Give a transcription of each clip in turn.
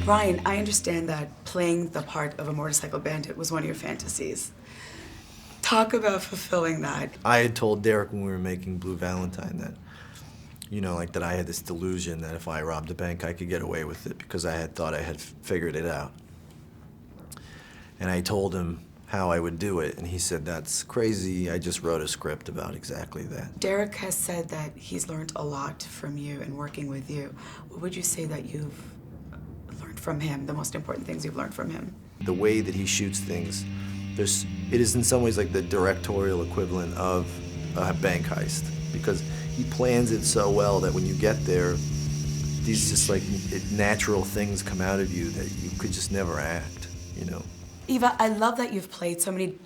Ryan, I understand that playing the part of a motorcycle bandit was one of your fantasies. Talk about fulfilling that. I had told Derek when we were making Blue Valentine that, you know, like that I had this delusion that if I robbed a bank, I could get away with it because I had thought I had figured it out. And I told him how I would do it, and he said, that's crazy. I just wrote a script about exactly that. Derek has said that he's learned a lot from you and working with you. What would you say that you've learned from him, the most important things you've learned from him? The way that he shoots things, it is in some ways like the directorial equivalent of a bank heist, because he plans it so well that when you get there, these just like natural things come out of you that you could just never act, you know? Eva, I love that you've played so many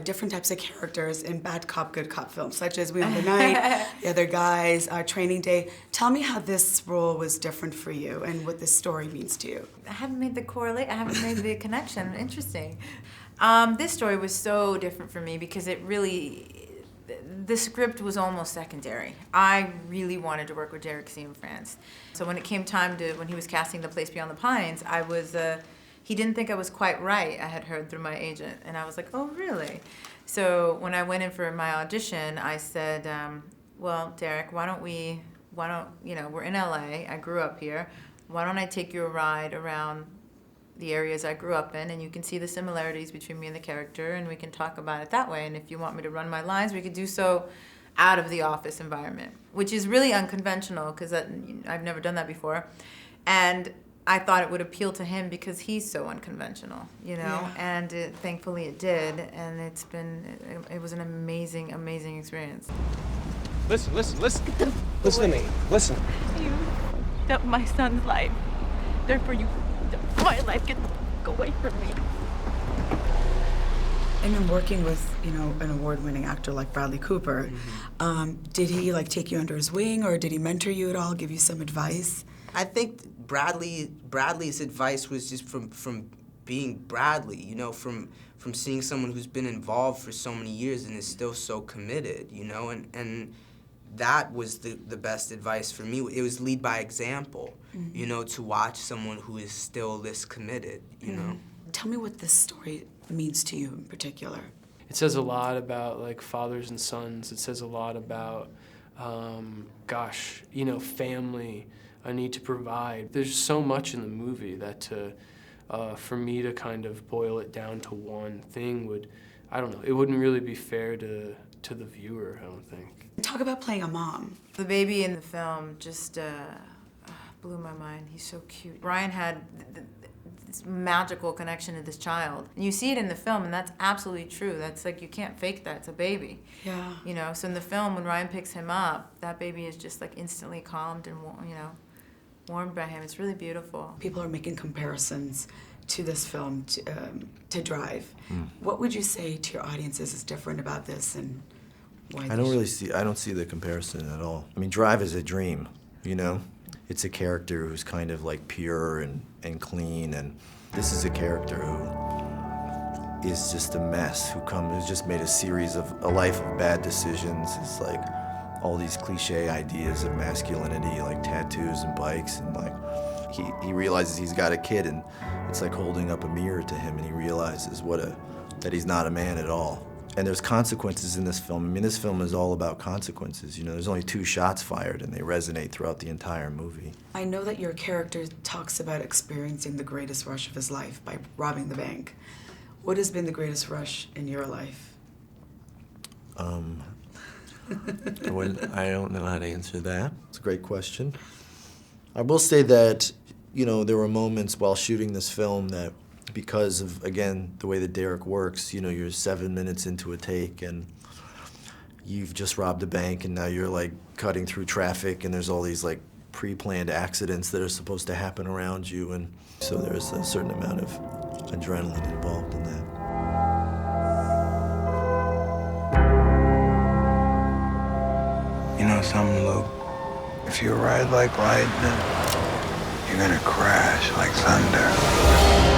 different types of characters in bad cop, good cop films, such as We Own the Night, The Other Guys, Training Day. Tell me how this role was different for you and what this story means to you. I haven't made the correlate, I haven't made the connection. Interesting. This story was so different for me because it really, the script was almost secondary. I really wanted to work with Derek Cianfrance. So when it came time when he was casting The Place Beyond the Pines, he didn't think I was quite right, I had heard through my agent. And I was like, oh, really? So when I went in for my audition, I said, well, Derek, we're in LA, I grew up here. Why don't I take you a ride around the areas I grew up in, and you can see the similarities between me and the character, and we can talk about it that way. And if you want me to run my lines, we could do so out of the office environment, which is really unconventional because I've never done that before. And I thought it would appeal to him because he's so unconventional, you know? Yeah. And thankfully it did, and it was an amazing, amazing experience. Listen. Listen to me, listen. You fucked up my son's life. Therefore you fucked up my life. Get away from me. And in working with, you know, an award-winning actor like Bradley Cooper, did he take you under his wing, or did he mentor you at all, give you some advice? I think Bradley's advice was just from being Bradley, you know, from seeing someone who's been involved for so many years and is still so committed, you know, and that was the best advice for me. It was lead by example, you know, to watch someone who is still this committed, you know. Tell me what this story means to you in particular. It says a lot about like fathers and sons. It says a lot about, family, a need to provide. There's so much in the movie that for me to kind of boil it down to one thing it wouldn't really be fair to the viewer, I don't think. Talk about playing a mom. The baby in the film just blew my mind. He's so cute. Ryan had this magical connection to this child. And you see it in the film, and that's absolutely true. That's like, you can't fake that, it's a baby. Yeah. You know, so in the film, when Ryan picks him up, that baby is just like instantly calmed and, you know, warmed by him. It's really beautiful. People are making comparisons to this film, to Drive. What would you say to your audiences is different about this, and why? I don't see the comparison at all. I mean, Drive is a dream, you know? It's a character who's kind of like pure and clean, and this is a character who is just a mess, who's just made a life of bad decisions. It's like all these cliche ideas of masculinity, like tattoos and bikes, and like he realizes he's got a kid, and it's like holding up a mirror to him, and he realizes that he's not a man at all. And there's consequences in this film. I mean, this film is all about consequences. You know, there's only 2 shots fired, and they resonate throughout the entire movie. I know that your character talks about experiencing the greatest rush of his life by robbing the bank. What has been the greatest rush in your life? I don't know how to answer that. It's a great question. I will say that, you know, there were moments while shooting this film that, because of, again, the way that Derek works, you know, you're 7 minutes into a take and you've just robbed a bank, and now you're like cutting through traffic, and there's all these like pre-planned accidents that are supposed to happen around you, and so there's a certain amount of adrenaline involved in that. You know something, Luke? If you ride like lightning, you're gonna crash like thunder.